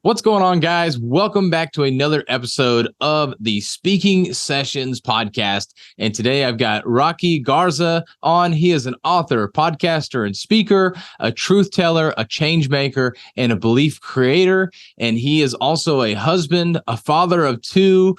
What's going on, guys? Welcome back to another episode of the Speaking Sessions podcast. And today I've got Rocky Garza on. He is an author, podcaster, and speaker, a truth teller, a change maker, and a belief creator. And he is also a husband, a father of two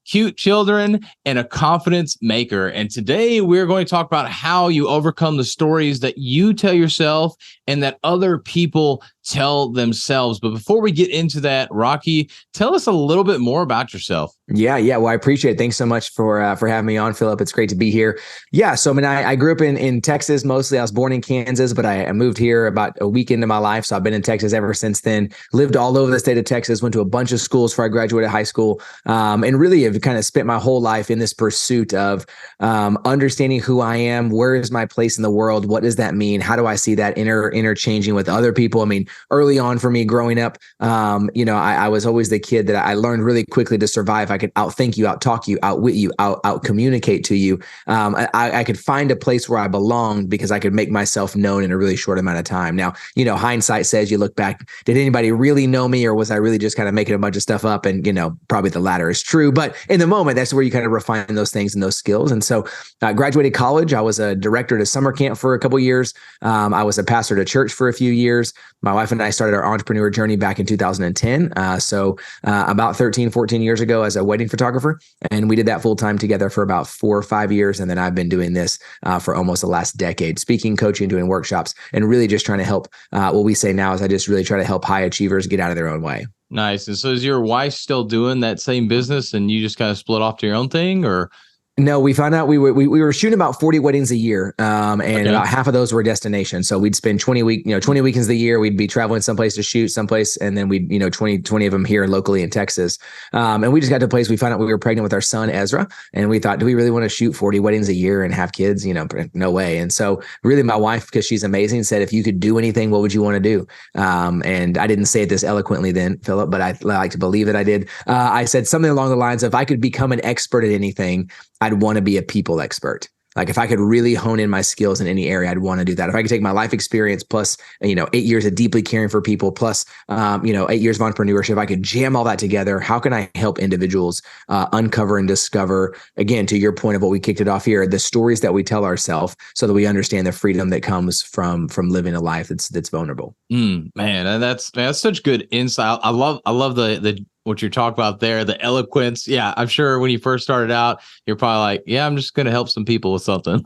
cute children, and a confidence maker. And today we're going to talk about how you overcome the stories that you tell yourself and that other people tell themselves. But before we get into that, Rocky, tell us a little bit more about yourself. Yeah. Well, I appreciate it. Thanks so much for having me on, Philip. It's great to be here. Yeah. So, I grew up in Texas mostly. I was born in Kansas, but I moved here about a week into my life. So I've been in Texas ever since then. Lived all over the state of Texas, went to a bunch of schools before I graduated high school, and really have kind of spent my whole life in this pursuit of understanding who I am. Where is my place in the world? What does that mean? How do I see that interchanging with other people? I mean, early on for me growing up, I was always the kid that I learned really quickly to survive. I could outthink you, outtalk you, outwit you, out communicate to you. I could find a place where I belonged because I could make myself known in a really short amount of time. Now, hindsight says, you look back, did anybody really know me, or was I really just kind of making a bunch of stuff up? And, probably the latter is true. But in the moment, that's where you kind of refine those things and those skills. And so I graduated college. I was a director at a summer camp for a couple of years. I was a pastor at a church for a few years. My wife and I started our entrepreneur journey back in 2010. So about 13, 14 years ago as a wedding photographer. And we did that full time together for about 4 or 5 years. And then I've been doing this for almost the last decade, speaking, coaching, doing workshops, and really just trying to help. What we say now is I just really try to help high achievers get out of their own way. Nice. And so is your wife still doing that same business and you just kind of split off to your own thing, or? No, we found out we were shooting about 40 weddings a year, and about half of those were destinations. So we'd spend 20 weekends a year. We'd be traveling someplace to shoot someplace, and then we'd 20 of them here locally in Texas. And we just got to a place we found out we were pregnant with our son Ezra, and we thought, do we really want to shoot 40 weddings a year and have kids? No way. And so really, my wife, because she's amazing, said, if you could do anything, what would you want to do? And I didn't say it this eloquently then, Philip, but I like to believe that I did. I said something along the lines of, if I could become an expert at anything, I'd want to be a people expert. Like if I could really hone in my skills in any area, I'd want to do that. If I could take my life experience plus, 8 years of deeply caring for people plus, 8 years of entrepreneurship, I could jam all that together. How can I help individuals uncover and discover, again, to your point of what we kicked it off here, the stories that we tell ourselves so that we understand the freedom that comes from living a life that's vulnerable. Man, and that's such good insight. I love the what you're talking about there, the eloquence. Yeah, I'm sure when you first started out, you're probably like, yeah, I'm just going to help some people with something.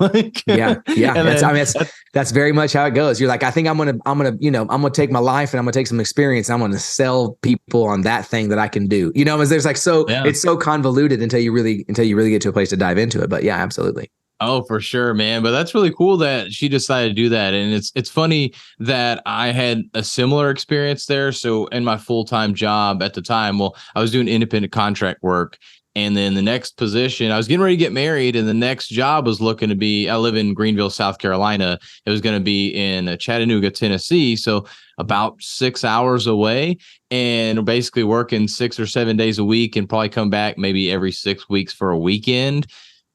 Yeah. That's very much how it goes. You're like, I think I'm going to take my life and I'm going to take some experience. And I'm going to sell people on that thing that I can do. There's like, It's so convoluted until you really get to a place to dive into it. But yeah, absolutely. Oh, for sure, man. But that's really cool that she decided to do that. And it's funny that I had a similar experience there. So in my full-time job at the time, I was doing independent contract work. And then the next position, I was getting ready to get married, and the next job was looking to be, I live in Greenville, South Carolina. It was going to be in Chattanooga, Tennessee. So about 6 hours away, and basically working 6 or 7 days a week and probably come back maybe every 6 weeks for a weekend.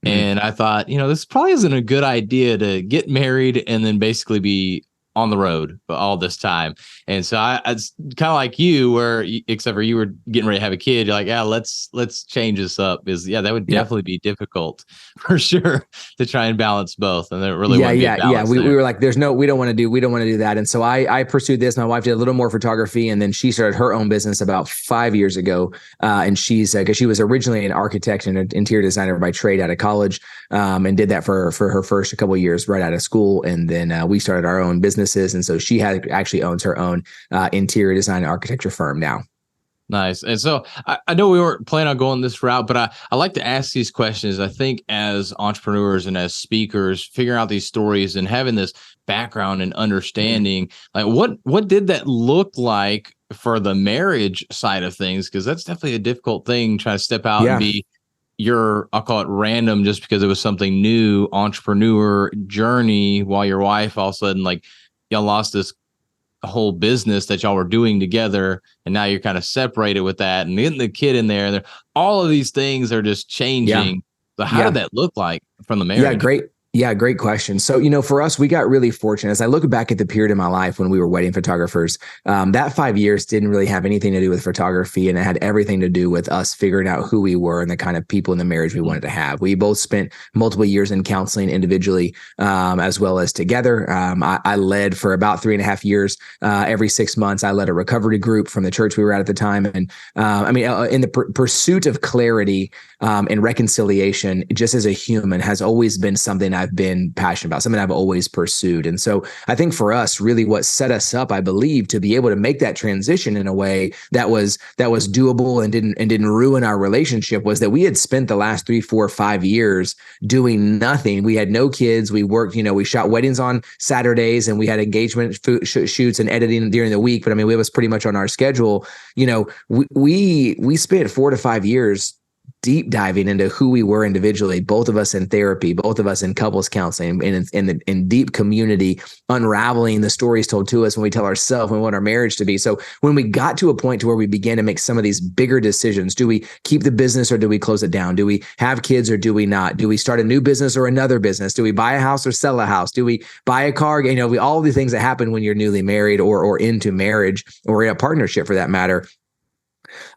And I thought, this probably isn't a good idea to get married and then basically be on the road for all this time. And so it's kind of like you, except for you were getting ready to have a kid. You're like, yeah, let's change this up. That would definitely be difficult for sure to try and balance both. And there really wouldn't be a balance we were like, we don't want to do that. And so I pursued this. My wife did a little more photography, and then she started her own business about 5 years ago. And she's because she was originally an architect and an interior designer by trade out of college, and did that for her first couple of years right out of school. And then we started our own businesses. And so she actually owns her own interior design and architecture firm now. Nice. And so I know we weren't planning on going this route, but I like to ask these questions. I think as entrepreneurs and as speakers, figuring out these stories and having this background and understanding, like what did that look like for the marriage side of things? Because that's definitely a difficult thing, trying to step out and be I'll call it random just because it was something new, entrepreneur journey, while your wife all of a sudden, like, y'all lost this whole business that y'all were doing together, and now you're kind of separated with that, and getting the kid in there, all of these things are just changing. So how did that look like from the marriage? Yeah, Yeah, great question. So, for us, we got really fortunate. As I look back at the period in my life when we were wedding photographers, that 5 years didn't really have anything to do with photography, and it had everything to do with us figuring out who we were and the kind of people in the marriage we wanted to have. We both spent multiple years in counseling individually, as well as together. I led for about 3.5 years. Every 6 months, I led a recovery group from the church we were at the time. And in the pursuit of clarity and reconciliation, just as a human, has always been something I've been passionate about, something I've always pursued. And so I think for us, really what set us up, I believe, to be able to make that transition in a way that was doable and didn't ruin our relationship, was that we had spent the last 3, 4, 5 years doing nothing. We had no kids. We worked, we shot weddings on Saturdays, and we had engagement shoots and editing during the week. But I mean, it was pretty much on our schedule. We spent 4 to 5 years deep diving into who we were individually, both of us in therapy, both of us in couples counseling, in deep community, unraveling the stories told to us when we tell ourselves we want our marriage to be. So when we got to a point to where we began to make some of these bigger decisions, do we keep the business or do we close it down? Do we have kids or do we not? Do we start a new business or another business? Do we buy a house or sell a house? Do we buy a car? All the things that happen when you're newly married or into marriage or in a partnership for that matter.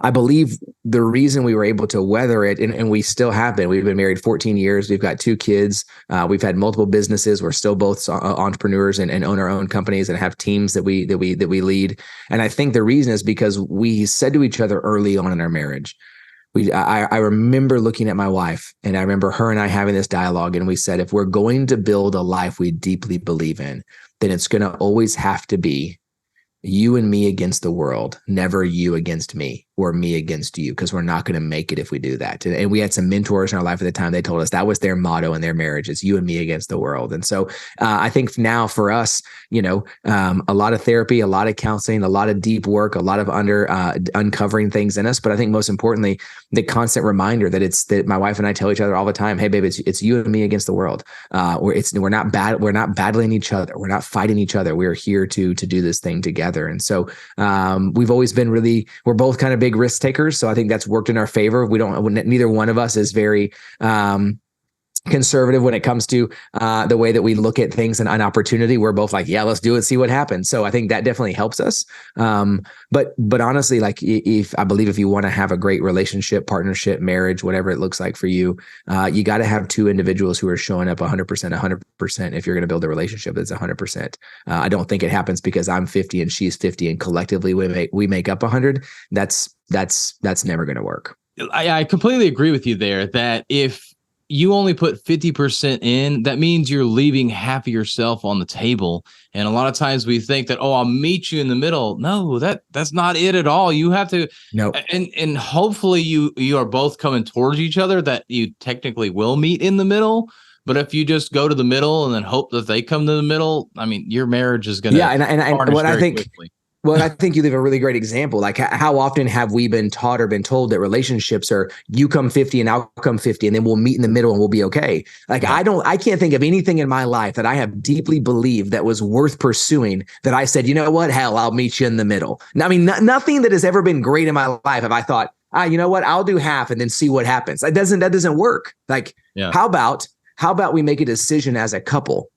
I believe the reason we were able to weather it, and we still have been, we've been married 14 years. We've got 2 kids. We've had multiple businesses. We're still both entrepreneurs and own our own companies and have teams that we lead. And I think the reason is because we said to each other early on in our marriage, I remember looking at my wife, and I remember her and I having this dialogue, and we said, if we're going to build a life we deeply believe in, then it's going to always have to be you and me against the world, never you against me or me against you, because we're not going to make it if we do that. And we had some mentors in our life at the time. They told us that was their motto in their marriage, is you and me against the world. And so I think now for us, a lot of therapy, a lot of counseling, a lot of deep work, a lot of uncovering things in us. But I think most importantly, the constant reminder that my wife and I tell each other all the time, hey, babe, it's you and me against the world. We're not battling each other. We're not fighting each other. We're here to do this thing together. And so we've always been we're both kind of big risk takers. So I think that's worked in our favor. Neither one of us is very conservative when it comes to the way that we look at things and an opportunity. We're both like, yeah, let's do it, see what happens. So I think that definitely helps us. But honestly, like I believe if you want to have a great relationship, partnership, marriage, whatever it looks like for you, you got to have 2 individuals who are showing up 100%. If you're going to build a relationship that's 100%. I don't think it happens because I'm 50 and she's 50 and collectively we make up 100. That's never going to work. I completely agree with you there, that if you only put 50% in, that means you're leaving half of yourself on the table. And a lot of times we think that, I'll meet you in the middle. No, that's not it at all. You have to, no. And hopefully you are both coming towards each other, that you technically will meet in the middle. But if you just go to the middle and then hope that they come to the middle, I mean, your marriage is going to and what I think quickly. Well, I think you leave a really great example. Like how often have we been taught or been told that relationships are you come 50 and I'll come 50 and then we'll meet in the middle and we'll be okay. Like yeah. I can't think of anything in my life that I have deeply believed that was worth pursuing that I said, you know what, hell, I'll meet you in the middle. I mean, nothing that has ever been great in my life have I thought, you know what, I'll do half and then see what happens. That doesn't work. Like, how about we make a decision as a couple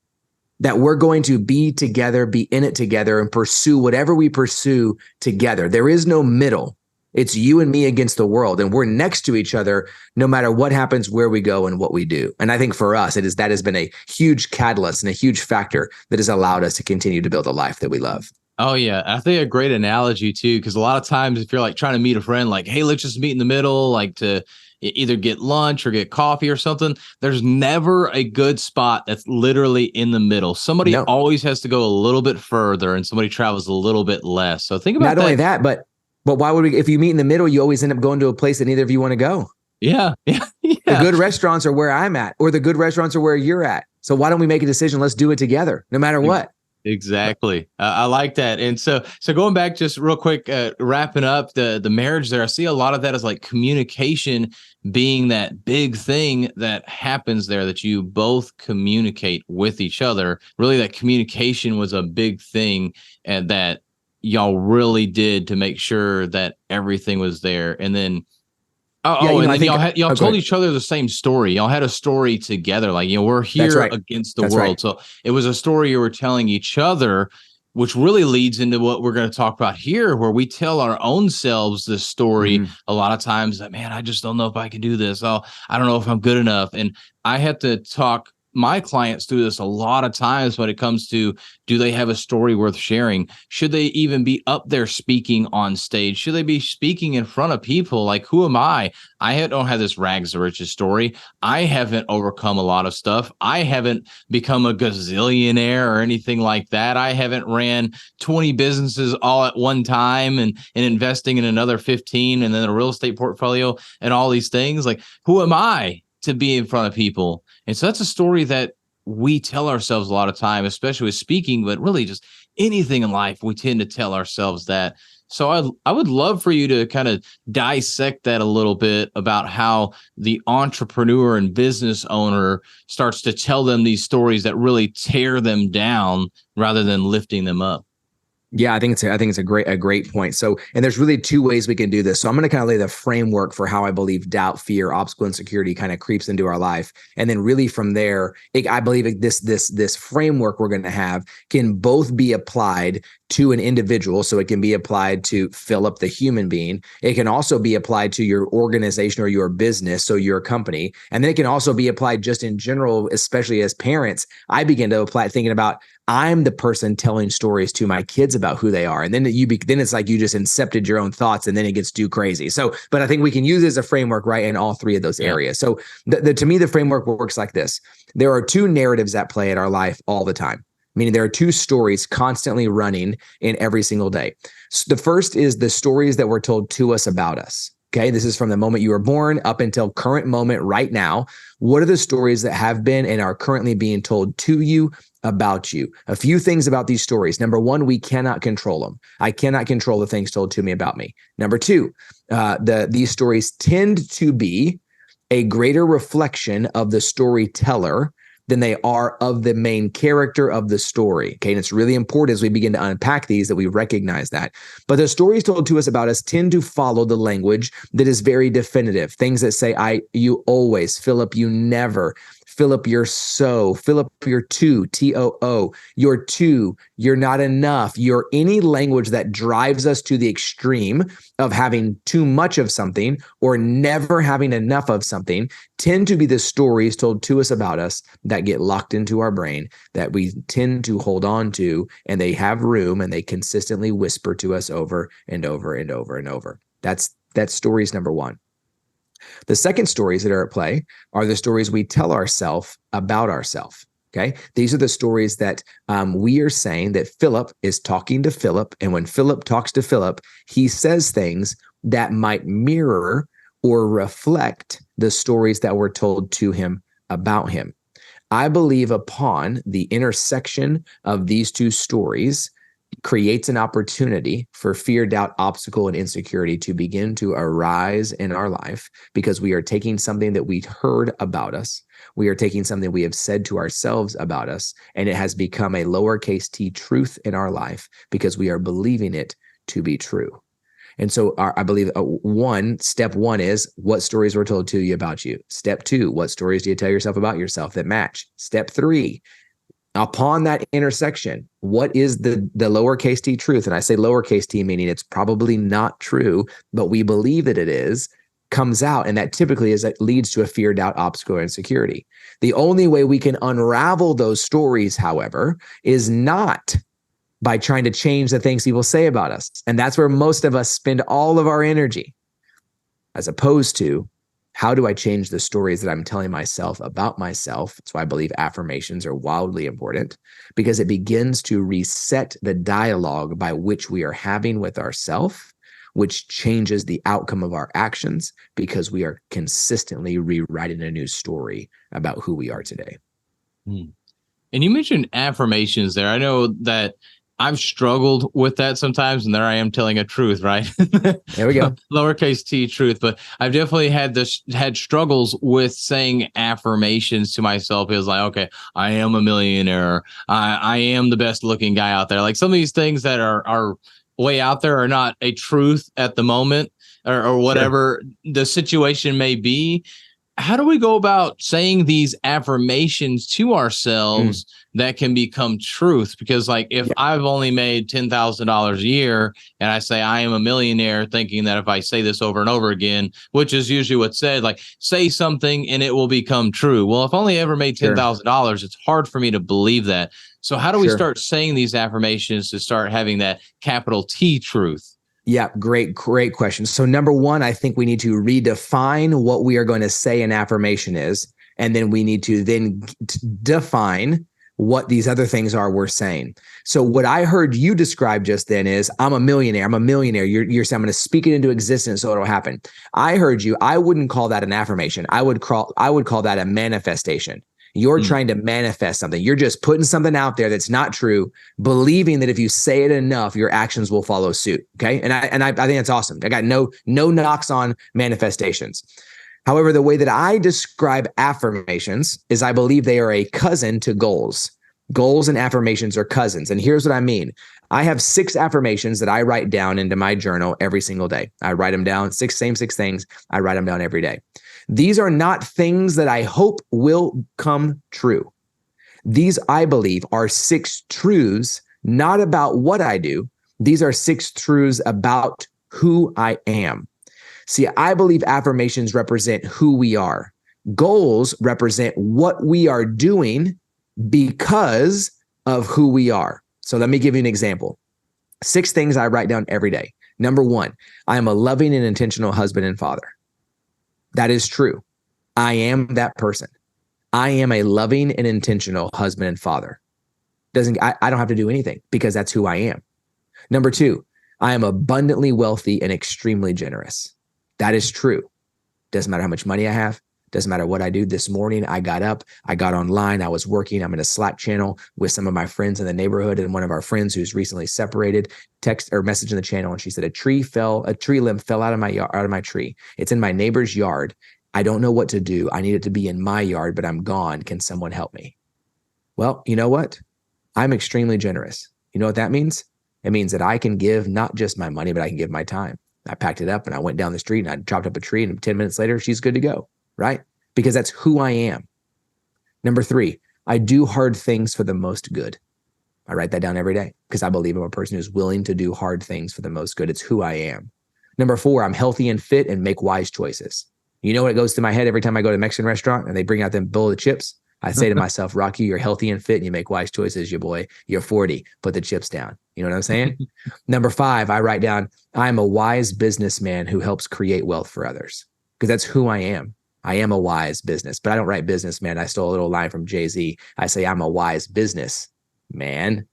that we're going to be together, be in it together, and pursue whatever we pursue together. There is no middle. It's you and me against the world, and we're next to each other no matter what happens, where we go, and what we do. And I think for us, that has been a huge catalyst and a huge factor that has allowed us to continue to build a life that we love. Oh, yeah. I think a great analogy, too, because a lot of times if you're like trying to meet a friend, like, hey, let's just meet in the middle, like to either get lunch or get coffee or something, there's never a good spot that's literally in the middle. Somebody always has to go a little bit further and somebody travels a little bit less. So think about not only that, but why would we, if you meet in the middle, you always end up going to a place that neither of you want to go. Yeah. The good restaurants are where I'm at, or the good restaurants are where you're at. So why don't we make a decision? Let's do it together, no matter what. Exactly. I like that. And so going back just real quick, wrapping up the marriage there, I see a lot of that as like communication being that big thing that happens there, that you both communicate with each other. Really, that communication was a big thing, and that y'all really did to make sure that everything was there. And then Yeah, And I then think. y'all Oh, go told ahead. each other the same story. Y'all had a story together. Like, we're That's here right. against the That's right. world. So it was a story you were telling each other, which really leads into what we're going to talk about here, where we tell our own selves this story Mhm. a lot of times that, man, I just don't know if I can do this. Oh, I don't know if I'm good enough. And I have to talk my clients through this a lot of times when it comes to, do they have a story worth sharing? Should they even be up there speaking on stage? Should they be speaking in front of people? Like, who am I? Don't have this rags to riches story. I haven't overcome a lot of stuff. I haven't become a gazillionaire or anything like that. I haven't ran 20 businesses all at one time and investing in another 15 and then a real estate portfolio and all these things. Like, who am I to be in front of people? And so that's a story that we tell ourselves a lot of time, especially with speaking, but really just anything in life, we tend to tell ourselves that. So I would love for you to kind of dissect that a little bit about how the entrepreneur and business owner starts to tell them these stories that really tear them down rather than lifting them up. Yeah, I think it's a great point. So, and there's really two ways we can do this. So I'm going to kind of lay the framework for how I believe doubt, fear, obstacle, insecurity kind of creeps into our life, and then really from there, I believe this framework we're going to have can both be applied to an individual. So it can be applied to Philip, the human being. It can also be applied to your organization or your business, so your company, and then it can also be applied just in general, especially as parents. I begin to apply thinking about, I'm the person telling stories to my kids about who they are. And then then it's like you just incepted your own thoughts, and then it gets too crazy. So, but I think we can use it as a framework, right, in all three of those Yeah. areas. So to me, the framework works like this. There are two narratives at play in our life all the time, meaning there are two stories constantly running in every single day. So the first is the stories that were told to us about us. Okay, this is from the moment you were born up until current moment right now. What are the stories that have been and are currently being told to you about you? A few things about these stories. Number one, we cannot control them. I cannot control the things told to me about me. Number two, these stories tend to be a greater reflection of the storyteller than they are of the main character of the story. Okay. And it's really important as we begin to unpack these that we recognize that. But the stories told to us about us tend to follow the language that is very definitive. Things that say, you always, Philip, you never, Philip, you're so, Philip, you're too, TOO, you're too, you're not enough, you're any language that drives us to the extreme of having too much of something or never having enough of something tend to be the stories told to us about us that get locked into our brain that we tend to hold on to, and they have room and they consistently whisper to us over and over and over and over. That's stories number one. The second stories that are at play are the stories we tell ourselves about ourselves. Okay. These are the stories that we are saying that Philip is talking to Philip. And when Philip talks to Philip, he says things that might mirror or reflect the stories that were told to him about him. I believe upon the intersection of these two stories creates an opportunity for fear, doubt, obstacle, and insecurity to begin to arise in our life because we are taking something that we heard about us. We are taking something we have said to ourselves about us, and it has become a lowercase t truth in our life because we are believing it to be true. And so I believe step one is what stories were told to you about you. Step two, what stories do you tell yourself about yourself that match? Step three, upon that intersection, what is the lowercase t truth? And I say lowercase t, meaning it's probably not true, but we believe that it is, comes out. And that typically leads to a fear, doubt, obstacle, or insecurity. The only way we can unravel those stories, however, is not by trying to change the things people say about us. And that's where most of us spend all of our energy, as opposed to, how do I change the stories that I'm telling myself about myself? That's why I believe affirmations are wildly important, because it begins to reset the dialogue by which we are having with ourselves, which changes the outcome of our actions because we are consistently rewriting a new story about who we are today. Hmm. And you mentioned affirmations there. I know that I've struggled with that sometimes, and there I am telling a truth, right? There we go. Lowercase t truth, but I've definitely had struggles with saying affirmations to myself. It was like, okay, I am a millionaire. I am the best looking guy out there. Like some of these things that are way out there or not a truth at the moment, or Sure. whatever the situation may be, how do we go about saying these affirmations to Mm, ourselves that can become truth? Because, like, if yeah, I've only made $10,000 a year and I say I am a millionaire, thinking that if I say this over and over again, which is usually what's said, like, say something and it will become true. Well, if I only ever made sure, $10,000, it's hard for me to believe that. So, how do we sure. start saying these affirmations to start having that capital T truth? Yeah, great question. So number one, I think we need to redefine what we are going to say an affirmation is, and then we need to then define what these other things are we're saying. So what I heard you describe just then is I'm a millionaire. I'm a millionaire. You're saying I'm going to speak it into existence so it'll happen. I heard you. I wouldn't call that an affirmation. I would call that a manifestation. You're Mm. trying to manifest something. You're just putting something out there that's not true, believing that if you say it enough, your actions will follow suit. Okay. And I think that's awesome. I got no knocks on manifestations. However, the way that I describe affirmations is I believe they are a cousin to goals. Goals and affirmations are cousins. And here's what I mean. I have 6 affirmations that I write down into my journal every single day. I write them down, same 6 things. I write them down every day. These are not things that I hope will come true. These, I believe, are 6 truths, not about what I do. These are 6 truths about who I am. See, I believe affirmations represent who we are. Goals represent what we are doing because of who we are. So let me give you an example. 6 things I write down every day. Number 1, I am a loving and intentional husband and father. That is true. I am that person. I am a loving and intentional husband and father. I don't have to do anything because that's who I am. Number 2, I am abundantly wealthy and extremely generous. That is true. Doesn't matter how much money I have. Doesn't matter what I do. This morning, I got up, I got online, I was working. I'm in a Slack channel with some of my friends in the neighborhood, and one of our friends who's recently separated text or message in the channel, and she said a tree limb fell out of my tree. It's in my neighbor's yard. I don't know what to do. I need it to be in my yard, but I'm gone. Can someone help me? Well, you know what? I'm extremely generous. You know what that means? It means that I can give not just my money, but I can give my time. I packed it up and I went down the street and I chopped up a tree, and 10 minutes later, she's good to go, right? Because that's who I am. Number 3, I do hard things for the most good. I write that down every day because I believe I'm a person who's willing to do hard things for the most good. It's who I am. Number 4, I'm healthy and fit and make wise choices. You know what goes through my head every time I go to a Mexican restaurant and they bring out them bowl of chips? I say to myself, Rocky, you're healthy and fit and you make wise choices, your boy. You're 40. Put the chips down. You know what I'm saying? Number 5, I write down, I'm a wise businessman who helps create wealth for others because that's who I am. I am a wise business, but I don't write businessman. I stole a little line from Jay-Z. I say I'm a wise business man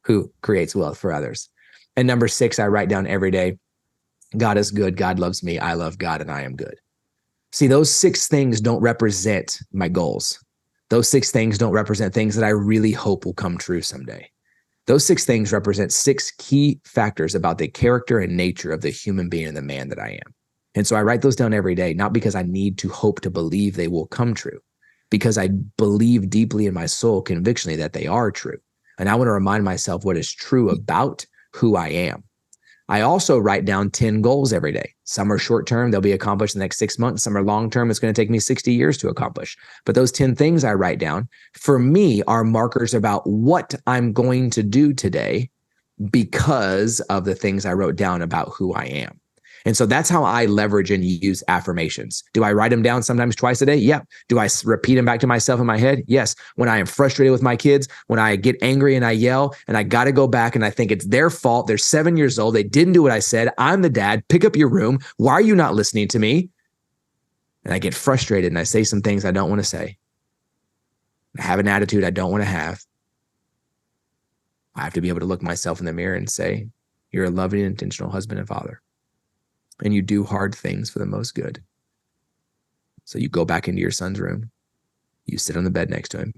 who creates wealth for others. And number 6, I write down every day, God is good. God loves me. I love God and I am good. See, those 6 things don't represent my goals. Those 6 things don't represent things that I really hope will come true someday. Those 6 things represent 6 key factors about the character and nature of the human being and the man that I am. And so I write those down every day, not because I need to hope to believe they will come true, because I believe deeply in my soul convictionally that they are true. And I want to remind myself what is true about who I am. I also write down 10 goals every day. Some are short term, they'll be accomplished in the next 6 months. Some are long term, it's going to take me 60 years to accomplish. But those 10 things I write down for me are markers about what I'm going to do today because of the things I wrote down about who I am. And so that's how I leverage and use affirmations. Do I write them down sometimes twice a day? Yep. Do I repeat them back to myself in my head? Yes. When I am frustrated with my kids, when I get angry and I yell and I got to go back and I think it's their fault. They're 7 years old. They didn't do what I said. I'm the dad. Pick up your room. Why are you not listening to me? And I get frustrated and I say some things I don't want to say. I have an attitude I don't want to have. I have to be able to look myself in the mirror and say, you're a loving and intentional husband and father. And you do hard things for the most good. So you go back into your son's room, you sit on the bed next to him,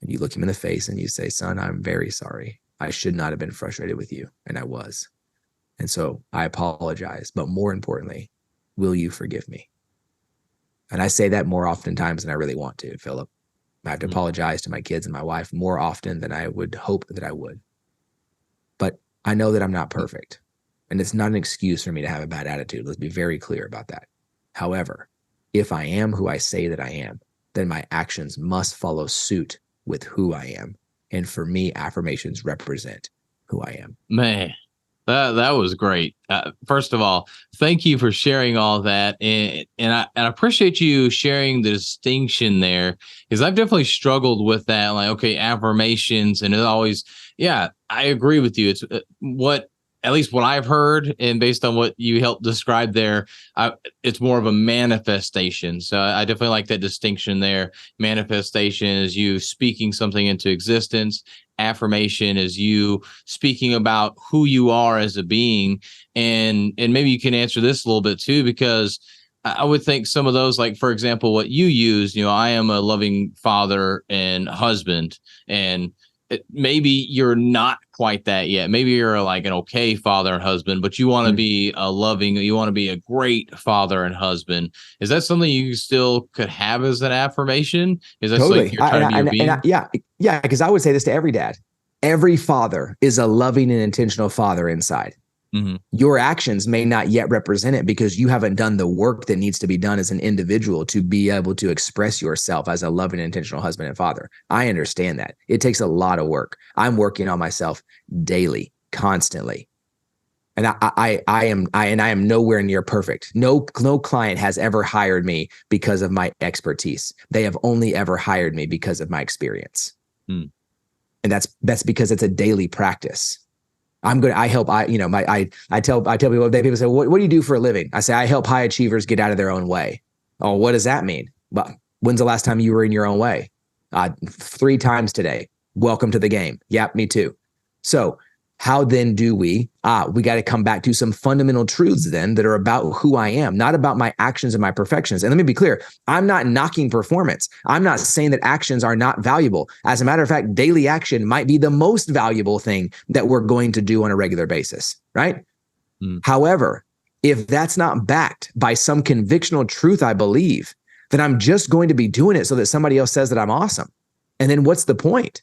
and you look him in the face and you say, son, I'm very sorry. I should not have been frustrated with you. And I was. And so I apologize. But more importantly, will you forgive me? And I say that more oftentimes than I really want to, Philip. I have to apologize to my kids and my wife more often than I would hope that I would. But I know that I'm not perfect. And it's not an excuse for me to have a bad attitude. Let's be very clear about that. However, if I am who I say that I am, then my actions must follow suit with who I am. And for me, affirmations represent who I am. Man, that was great. First of all, thank you for sharing all that, and I appreciate you sharing the distinction there, because I've definitely struggled with that. Like, okay, affirmations, and it always, yeah, I agree with you. It's what, at least what I've heard, and based on what you helped describe there, it's more of a manifestation. So I definitely like that distinction there. Manifestation is you speaking something into existence. Affirmation is you speaking about who you are as a being. And maybe you can answer this a little bit too, because I would think some of those, like for example, what you use, I am a loving father and husband, and maybe you're not quite that yet. Maybe you're like an okay father and husband, but you want to be you want to be a great father and husband. Is that something you still could have as an affirmation? Is that Totally. like you're trying to be your being? Yeah, because I would say this to every dad. Every father is a loving and intentional father inside. Mm-hmm. Your actions may not yet represent it because you haven't done the work that needs to be done as an individual to be able to express yourself as a loving and intentional husband and father. I understand that. It takes a lot of work. I'm working on myself daily, constantly. And I am nowhere near perfect. No client has ever hired me because of my expertise. They have only ever hired me because of my experience. Mm. And that's because it's a daily practice. I tell people say, what do you do for a living? I say, I help high achievers get out of their own way. Oh, what does that mean? Well, when's the last time you were in your own way? 3 times today. Welcome to the game. Yep, me too. So how then do we got to come back to some fundamental truths then that are about who I am, not about my actions and my perfections. And let me be clear, I'm not knocking performance. I'm not saying that actions are not valuable. As a matter of fact, daily action might be the most valuable thing that we're going to do on a regular basis, right? Mm. However, if that's not backed by some convictional truth I believe, then I'm just going to be doing it so that somebody else says that I'm awesome. And then what's the point?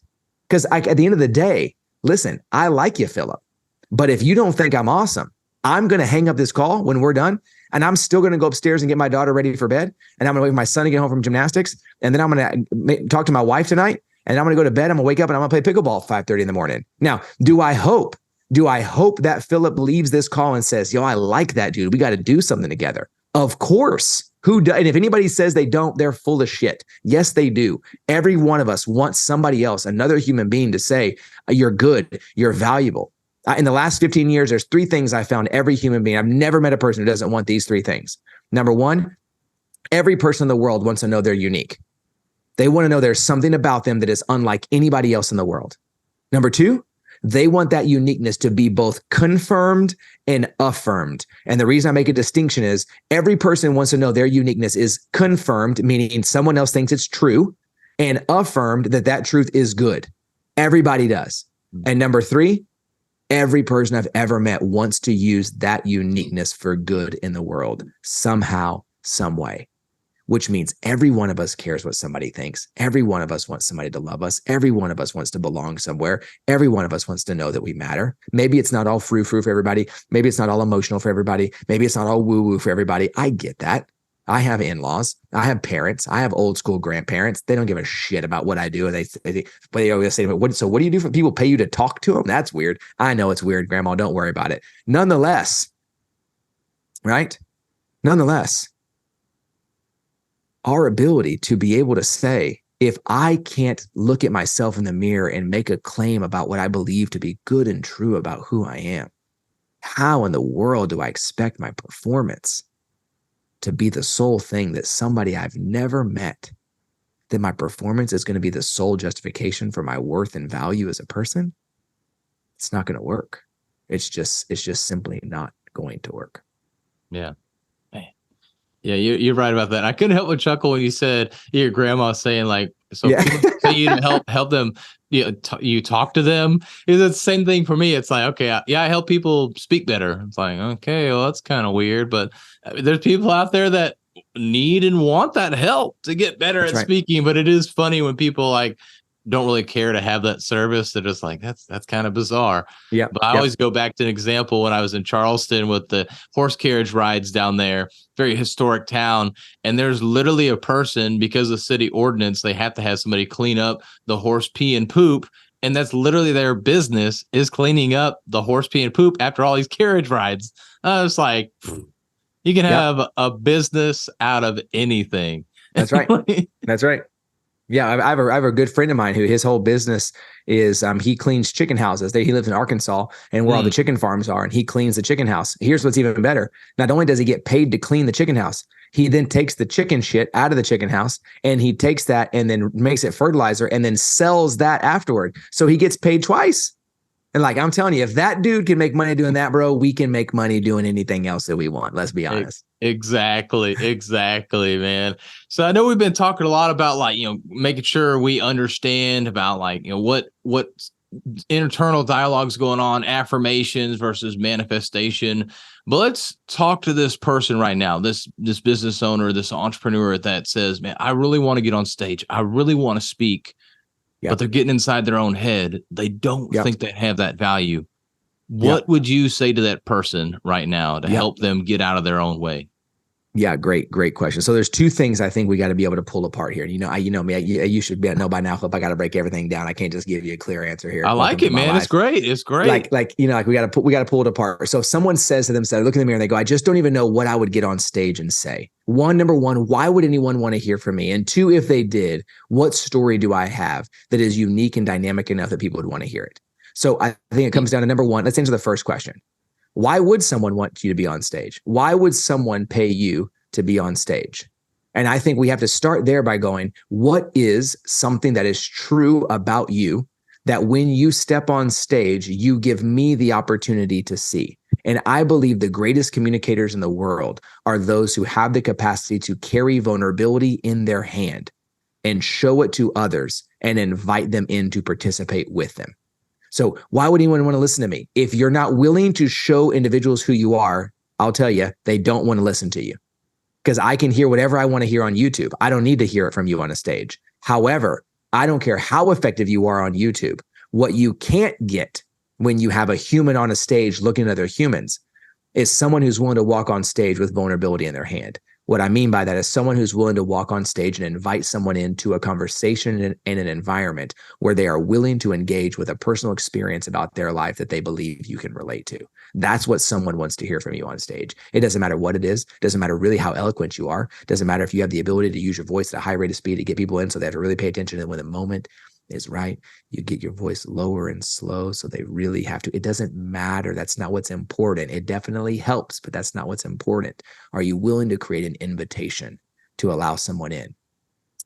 Because at the end of the day, listen, I like you, Philip, but if you don't think I'm awesome, I'm going to hang up this call when we're done, and I'm still going to go upstairs and get my daughter ready for bed, and I'm going to wait for my son to get home from gymnastics, and then I'm going to talk to my wife tonight, and I'm going to go to bed. I'm going to wake up and I'm going to play pickleball at 5:30 in the morning. Now, do I hope that Philip leaves this call and says, yo, I like that dude. We got to do something together. Of course. Who does? And if anybody says they don't, they're full of shit. Yes, they do. Every one of us wants somebody else, another human being, to say, you're good, you're valuable. In the last 15 years, there's 3 things I found every human being. I've never met a person who doesn't want these 3 things. Number 1, every person in the world wants to know they're unique. They want to know there's something about them that is unlike anybody else in the world. Number 2, they want that uniqueness to be both confirmed and affirmed. And the reason I make a distinction is every person wants to know their uniqueness is confirmed, meaning someone else thinks it's true, and affirmed that truth is good. Everybody does. And number 3, every person I've ever met wants to use that uniqueness for good in the world somehow, some way. Which means every one of us cares what somebody thinks. Every one of us wants somebody to love us. Every one of us wants to belong somewhere. Every one of us wants to know that we matter. Maybe it's not all frou-frou for everybody. Maybe it's not all emotional for everybody. Maybe it's not all woo-woo for everybody. I get that. I have in-laws. I have parents. I have old school grandparents. They don't give a shit about what I do. And they always say, so what do you do for people pay you to talk to them? That's weird. I know it's weird, Grandma. Don't worry about it. Nonetheless, right? Nonetheless, our ability to be able to say, if I can't look at myself in the mirror and make a claim about what I believe to be good and true about who I am, how in the world do I expect my performance to be the sole thing that somebody I've never met, that my performance is going to be the sole justification for my worth and value as a person? It's not going to work. It's just simply not going to work. Yeah. Yeah, you're right about that. I couldn't help but chuckle when you said your grandma saying like, so Yeah. people pay you to help them, you talk to them. It's the same thing for me. It's like, okay, I help people speak better. It's like, okay, well, that's kind of weird, but there's people out there that need and want that help to get better That's at right. speaking. But it is funny when people like don't really care to have that service. They're just like, that's kind of bizarre. Yeah. But I always go back to an example when I was in Charleston with the horse carriage rides down there, very historic town. And there's literally a person, because of city ordinance, they have to have somebody clean up the horse pee and poop. And that's literally their business, is cleaning up the horse pee and poop after all these carriage rides. I was like, you can have a business out of anything. That's right. That's right. Yeah, I have a good friend of mine who his whole business is he cleans chicken houses. He lives in Arkansas, and where all the chicken farms are, and he cleans the chicken house. Here's what's even better. Not only does he get paid to clean the chicken house, he then takes the chicken shit out of the chicken house, and he takes that and then makes it fertilizer and then sells that afterward. So he gets paid twice. And like, I'm telling you, if that dude can make money doing that, bro, we can make money doing anything else that we want. Let's be honest. Exactly, man. So I know we've been talking a lot about, like, making sure we understand about, like, what internal dialogue's going on, affirmations versus manifestation. But let's talk to this person right now, this business owner, this entrepreneur that says, man, I really want to get on stage. I really want to speak. But they're getting inside their own head. They don't think they have that value. What would you say to that person right now to help them get out of their own way? Yeah, great question. So there's two things I think we got to be able to pull apart here. You know me. You should know by now, Flip. I got to break everything down. I can't just give you a clear answer here. I like it, man. It's great. It's great. Like we got to pull it apart. So if someone says to themselves, look in the mirror and they go, I just don't even know what I would get on stage and say. Number one, why would anyone want to hear from me? And two, if they did, what story do I have that is unique and dynamic enough that people would want to hear it? So I think it comes down to number one. Let's answer the first question. Why would someone want you to be on stage? Why would someone pay you to be on stage? And I think we have to start there by going, what is something that is true about you that when you step on stage, you give me the opportunity to see? And I believe the greatest communicators in the world are those who have the capacity to carry vulnerability in their hand and show it to others and invite them in to participate with them. So why would anyone want to listen to me? If you're not willing to show individuals who you are, I'll tell you, they don't want to listen to you. Because I can hear whatever I want to hear on YouTube. I don't need to hear it from you on a stage. However, I don't care how effective you are on YouTube. What you can't get when you have a human on a stage looking at other humans is someone who's willing to walk on stage with vulnerability in their hand. What I mean by that is someone who's willing to walk on stage and invite someone into a conversation in an environment where they are willing to engage with a personal experience about their life that they believe you can relate to. That's what someone wants to hear from you on stage. It doesn't matter what it is. It doesn't matter really how eloquent you are. It doesn't matter if you have the ability to use your voice at a high rate of speed to get people in so they have to really pay attention. And when the moment is right, you get your voice lower and slow so they really have to. It doesn't matter. That's not what's important. It definitely helps, but that's not what's important. Are you willing to create an invitation to allow someone in?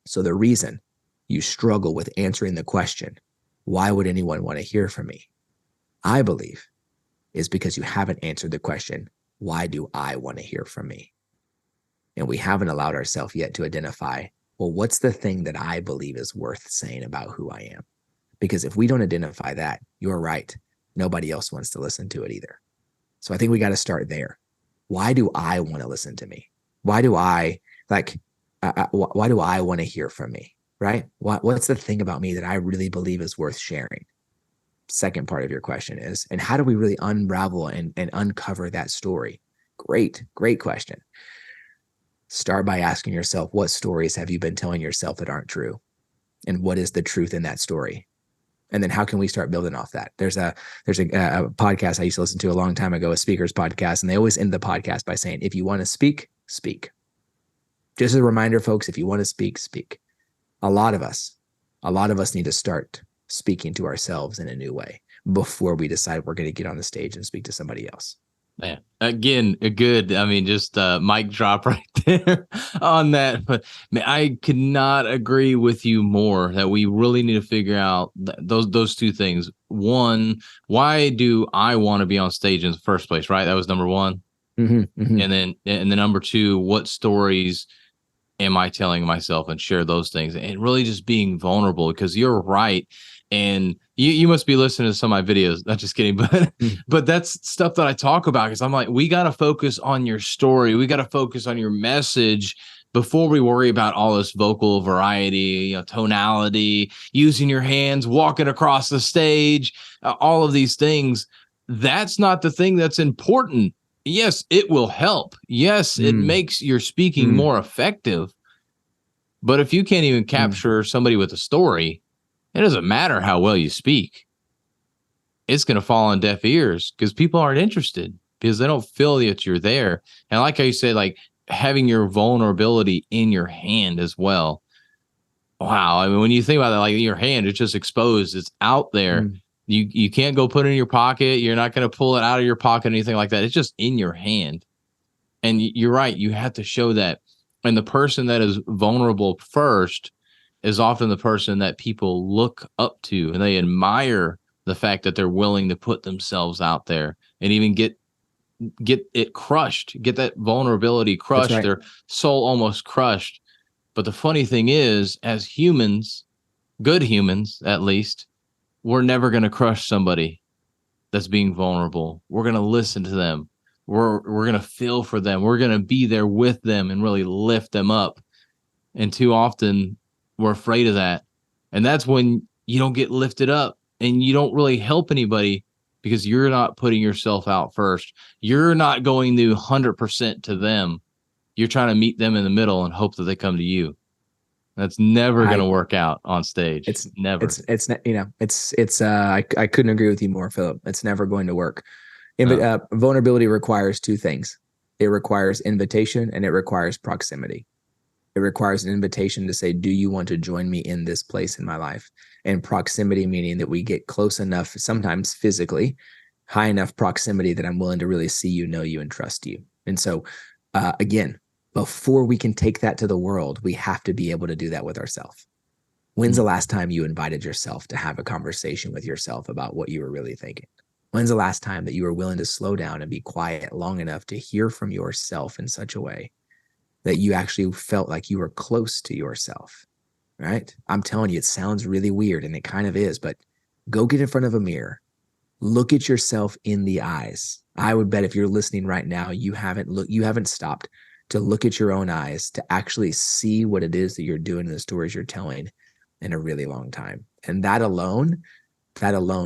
So the reason you struggle with answering the question, why would anyone want to hear from me? I believe is because you haven't answered the question, why do I want to hear from me? And we haven't allowed ourselves yet to identify, well, what's the thing that I believe is worth saying about who I am? Because if we don't identify that, you're right. Nobody else wants to listen to it either. So I think we got to start there. Why do I want to listen to me? Why do I why do I want to hear from me? Right? What's the thing about me that I really believe is worth sharing? Second part of your question is, and how do we really unravel and uncover that story? Great question. Start by asking yourself, what stories have you been telling yourself that aren't true? And what is the truth in that story? And then how can we start building off that? There's a podcast I used to listen to a long time ago, a speaker's podcast, and they always end the podcast by saying, if you want to speak, speak. Just as a reminder, folks, if you want to speak, speak. A lot of us need to start speaking to ourselves in a new way before we decide we're going to get on the stage and speak to somebody else. Man, again, a good, just mic drop right there on that. But man, I could not agree with you more that we really need to figure out those two things. One, why do I want to be on stage in the first place? Right. That was number one. Mm-hmm, mm-hmm. And then number two, what stories am I telling myself, and share those things, and really just being vulnerable, because you're right. And you must be listening to some of my videos. Not just kidding, but that's stuff that I talk about, because I'm like, we got to focus on your story. We got to focus on your message, before we worry about all this vocal variety, tonality, using your hands, walking across the stage, all of these things, that's not the thing that's important. Yes, it will help. Yes, it makes your speaking more effective. But if you can't even capture somebody with a story, it doesn't matter how well you speak. It's going to fall on deaf ears because people aren't interested because they don't feel that you're there. And like how you said, like having your vulnerability in your hand as well. Wow. I mean, when you think about that, like your hand, it's just exposed. It's out there. You can't go put it in your pocket. You're not going to pull it out of your pocket, anything like that. It's just in your hand. And you're right. You have to show that. And the person that is vulnerable first is often the person that people look up to and they admire the fact that they're willing to put themselves out there and even get it crushed, get that vulnerability crushed, right. their soul almost crushed. But the funny thing is, as humans, good humans at least, we're never going to crush somebody that's being vulnerable. We're going to listen to them. We're going to feel for them. We're going to be there with them and really lift them up. And too often we're afraid of that. And that's when you don't get lifted up and you don't really help anybody because you're not putting yourself out first. You're not going to 100% to them. You're trying to meet them in the middle and hope that they come to you. That's never going to work out on stage. It's never. I couldn't agree with you more, Philip. It's never going to work. Vulnerability requires two things. It requires invitation and it requires proximity. It requires an invitation to say, do you want to join me in this place in my life? And proximity, meaning that we get close enough, sometimes physically, high enough proximity that I'm willing to really see you, know you, and trust you. And so, again, before we can take that to the world, we have to be able to do that with ourselves. When's the last time you invited yourself to have a conversation with yourself about what you were really thinking? When's the last time that you were willing to slow down and be quiet long enough to hear from yourself in such a way that you actually felt like you were close to yourself, right? I'm telling you, it sounds really weird, and it kind of is, but go get in front of a mirror. Look at yourself in the eyes. I would bet if you're listening right now, you haven't stopped to look at your own eyes, to actually see what it is that you're doing in the stories you're telling in a really long time. And that alone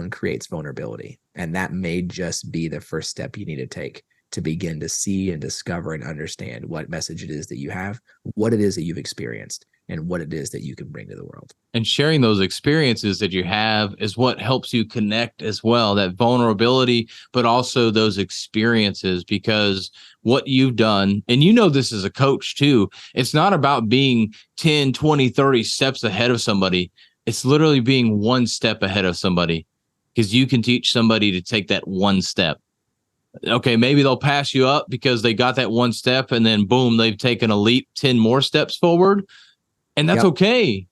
creates vulnerability. And that may just be the first step you need to take to begin to see and discover and understand what message it is that you have, what it is that you've experienced, and what it is that you can bring to the world. And sharing those experiences that you have is what helps you connect as well, that vulnerability, but also those experiences, because what you've done, and this as a coach too, it's not about being 10, 20, 30 steps ahead of somebody. It's literally being one step ahead of somebody, because you can teach somebody to take that one step. Okay, maybe they'll pass you up because they got that one step and then boom, they've taken a leap 10 more steps forward. And that's okay.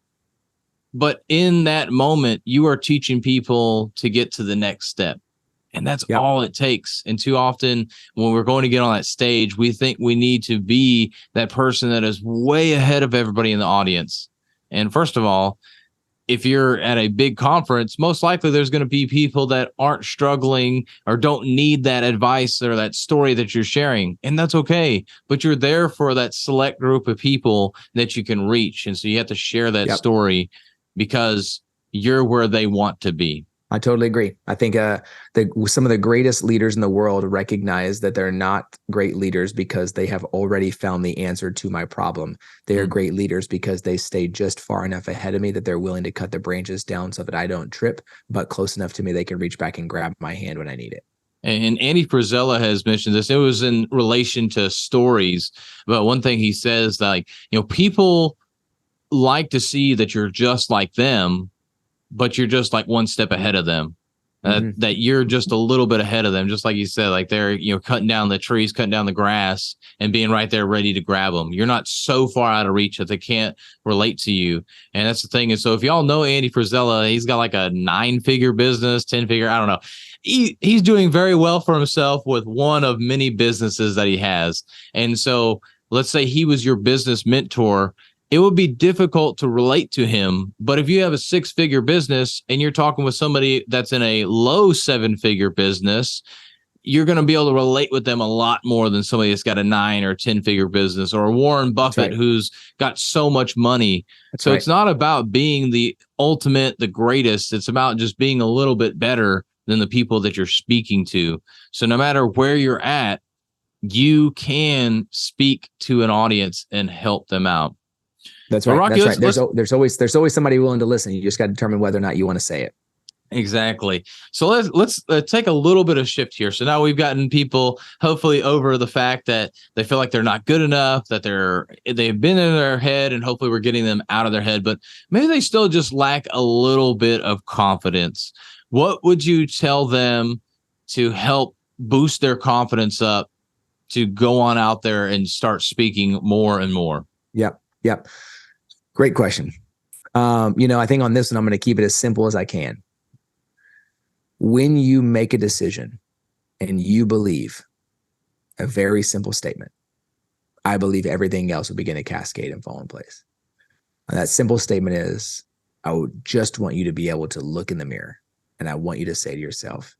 But in that moment, you are teaching people to get to the next step. And that's all it takes. And too often when we're going to get on that stage, we think we need to be that person that is way ahead of everybody in the audience. And first of all, if you're at a big conference, most likely there's going to be people that aren't struggling or don't need that advice or that story that you're sharing. And that's okay. But you're there for that select group of people that you can reach. And so you have to share that story because you're where they want to be. I totally agree. I think some of the greatest leaders in the world recognize that they're not great leaders because they have already found the answer to my problem. They are great leaders because they stay just far enough ahead of me that they're willing to cut the branches down so that I don't trip, but close enough to me they can reach back and grab my hand when I need it. And Andy Frisella has mentioned this. It was in relation to stories, but one thing he says, like, people like to see that you're just like them, but you're just like one step ahead of them, that you're just a little bit ahead of them. Just like you said, like they're, cutting down the trees, cutting down the grass and being right there ready to grab them. You're not so far out of reach that they can't relate to you. And that's the thing. And so if y'all know Andy Frisella, he's got like a 9-figure business, 10-figure, I don't know. He's doing very well for himself with one of many businesses that he has. And so let's say he was your business mentor. It would be difficult to relate to him. But if you have a 6-figure business and you're talking with somebody that's in a low 7-figure business, you're going to be able to relate with them a lot more than somebody that's got a 9 or 10 figure business, or Warren Buffett, who's got so much money. So it's not about being the ultimate, the greatest. It's about just being a little bit better than the people that you're speaking to. So no matter where you're at, you can speak to an audience and help them out. That's right. Rocky, that's right. There's always somebody willing to listen. You just got to determine whether or not you want to say it. Exactly. So let's take a little bit of shift here. So now we've gotten people hopefully over the fact that they feel like they're not good enough, that they've been in their head, and hopefully we're getting them out of their head, but maybe they still just lack a little bit of confidence. What would you tell them to help boost their confidence up to go on out there and start speaking more and more? Yep. Great question. I think on this one, I'm going to keep it as simple as I can. When you make a decision and you believe a very simple statement, I believe everything else will begin to cascade and fall in place. And that simple statement is, I would just want you to be able to look in the mirror, and I want you to say to yourself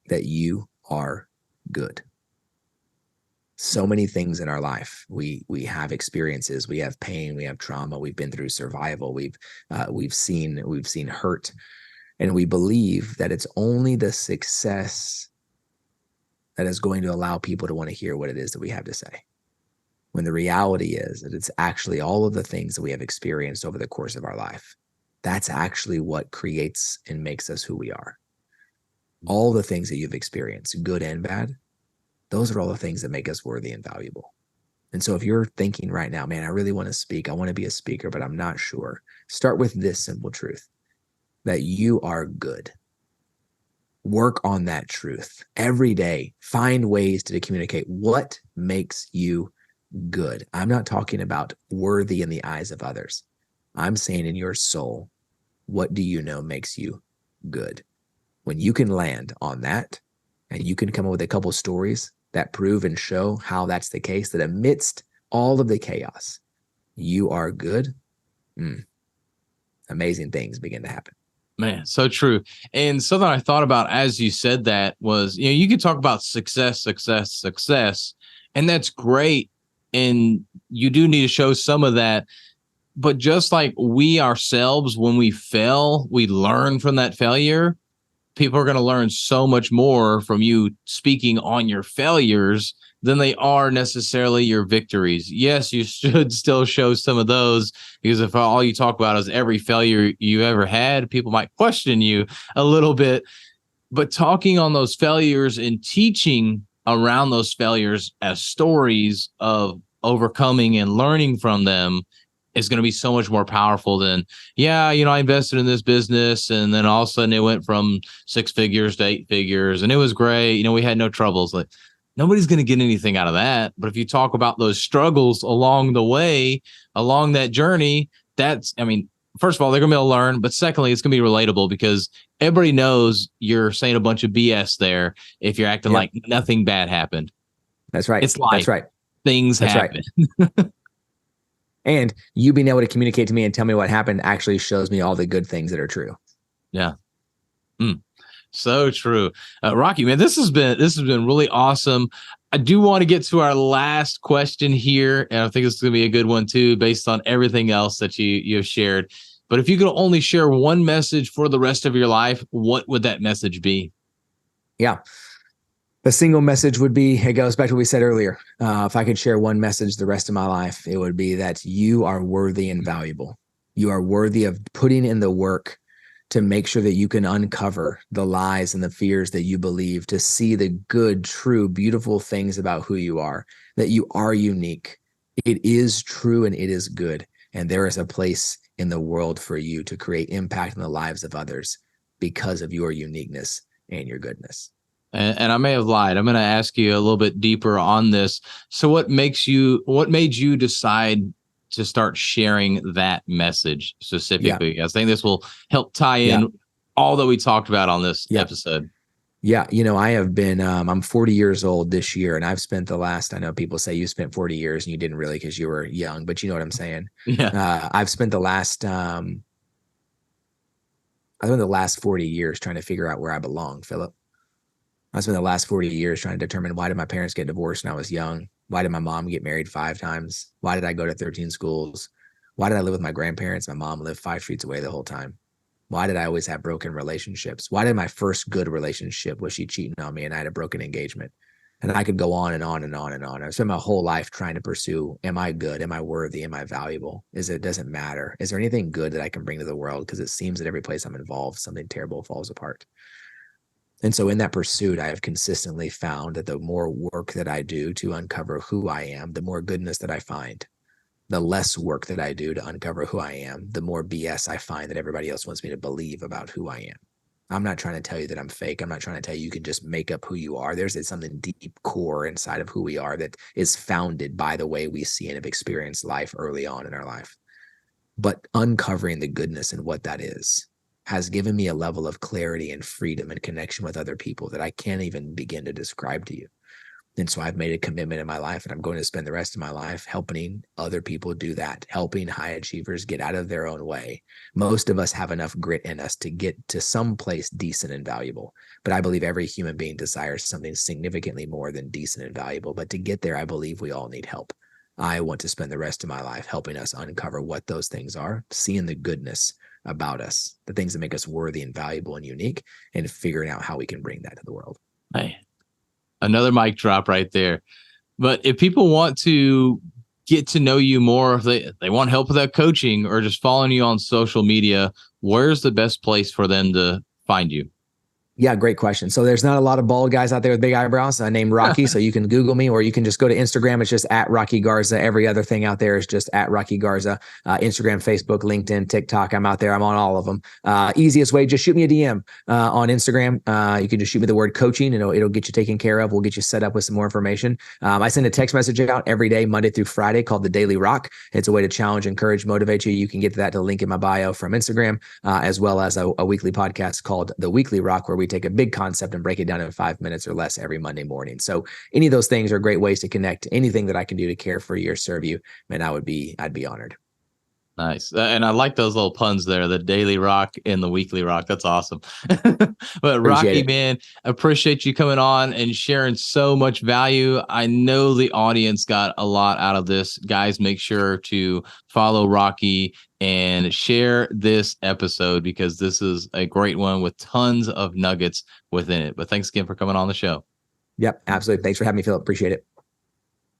that you are good. So many things in our life, we have experiences, we have pain, we have trauma, we've been through survival, we've seen hurt. And we believe that it's only the success that is going to allow people to want to hear what it is that we have to say. When the reality is that it's actually all of the things that we have experienced over the course of our life. That's actually what creates and makes us who we are. All the things that you've experienced, good and bad, those are all the things that make us worthy and valuable. And so if you're thinking right now, man, I really want to speak, I want to be a speaker, but I'm not sure, start with this simple truth. That you are good. Work on that truth every day. Find ways to communicate what makes you good. I'm not talking about worthy in the eyes of others. I'm saying in your soul, what do you know makes you good? When you can land on that, and you can come up with a couple of stories that prove and show how that's the case, that amidst all of the chaos, you are good, amazing things begin to happen. Man, so true. And something I thought about as you said that was, you could talk about success, and that's great. And you do need to show some of that. But just like we ourselves, when we fail, we learn from that failure. People are going to learn so much more from you speaking on your failures than they are necessarily your victories. Yes, you should still show some of those, because if all you talk about is every failure you ever had, people might question you a little bit. But talking on those failures and teaching around those failures as stories of overcoming and learning from them is going to be so much more powerful than, I invested in this business and then all of a sudden it went from 6 figures to 8 figures and it was great. We had no troubles. Like, nobody's going to get anything out of that. But if you talk about those struggles along the way, along that journey, first of all, they're going to be able to learn. But secondly, it's going to be relatable because everybody knows you're saying a bunch of BS there if you're acting like nothing bad happened. That's right. It's life. That's right. Things happen. Right. And you being able to communicate to me and tell me what happened actually shows me all the good things that are true. Yeah. So true. Rocky, man, this has been really awesome. I do want to get to our last question here, and I think this is going to be a good one too, based on everything else that you have shared. But if you could only share one message for the rest of your life, what would that message be? Yeah. The single message would be, it goes back to what we said earlier. If I could share one message the rest of my life, it would be that you are worthy and valuable. You are worthy of putting in the work to make sure that you can uncover the lies and the fears that you believe, to see the good, true, beautiful things about who you are, that you are unique. It is true and it is good. And there is a place in the world for you to create impact in the lives of others because of your uniqueness and your goodness. And I may have lied. I'm going to ask you a little bit deeper on this. So what made you decide to start sharing that message specifically? I think this will help tie in all that we talked about on this episode. Yeah. I have been, I'm 40 years old this year, and I've spent I know people say you spent 40 years and you didn't really because you were young, but you know what I'm saying? Yeah. I've spent the last 40 years trying to figure out where I belong, Philip. I spent the last 40 years trying to determine, why did my parents get divorced when I was young? Why did my mom get married 5 times? Why did I go to 13 schools? Why did I live with my grandparents? My mom lived 5 streets away the whole time. Why did I always have broken relationships? Why did my first good relationship, was she cheating on me and I had a broken engagement? And I could go on and on and on and on. I spent my whole life trying to pursue, am I good? Am I worthy? Am I valuable? Doesn't matter. Is there anything good that I can bring to the world? Because it seems that every place I'm involved, something terrible falls apart. And so in that pursuit, I have consistently found that the more work that I do to uncover who I am, the more goodness that I find. The less work that I do to uncover who I am, the more BS I find that everybody else wants me to believe about who I am. I'm not trying to tell you that I'm fake. I'm not trying to tell you you can just make up who you are. There's something deep core inside of who we are that is founded by the way we see and have experienced life early on in our life. But uncovering the goodness in what that is has given me a level of clarity and freedom and connection with other people that I can't even begin to describe to you. And so I've made a commitment in my life, and I'm going to spend the rest of my life helping other people do that, helping high achievers get out of their own way. Most of us have enough grit in us to get to some place decent and valuable. But I believe every human being desires something significantly more than decent and valuable. But to get there, I believe we all need help. I want to spend the rest of my life helping us uncover what those things are, seeing the goodness about us, the things that make us worthy and valuable and unique, and figuring out how we can bring that to the world. Hey, another mic drop right there. But if people want to get to know you more, if they want help with that coaching or just following you on social media, where's the best place for them to find you? Yeah, great question. So there's not a lot of bald guys out there with big eyebrows. I named Rocky, so you can Google me, or you can just go to Instagram. It's just at Rocky Garza. Every other thing out there is just at Rocky Garza. Instagram, Facebook, LinkedIn, TikTok. I'm out there. I'm on all of them. Easiest way, just shoot me a DM on Instagram. You can just shoot me the word coaching, and it'll get you taken care of. We'll get you set up with some more information. I send a text message out every day, Monday through Friday, called the Daily Rock. It's a way to challenge, encourage, motivate you. You can get that to the link in my bio from Instagram, as well as a weekly podcast called The Weekly Rock, where we take a big concept and break it down in 5 minutes or less every Monday morning. So any of those things are great ways to connect. Anything that I can do to care for you or serve you, man, I'd be honored. Nice. And I like those little puns there, the Daily Rock and the Weekly Rock. That's awesome. But Appreciate Rocky, it. man, appreciate you coming on and sharing so much value. I know the audience got a lot out of this. Guys, make sure to follow Rocky and share this episode, because this is a great one with tons of nuggets within it. But thanks again for coming on the show. Yep, absolutely. Thanks for having me, Philip. Appreciate it.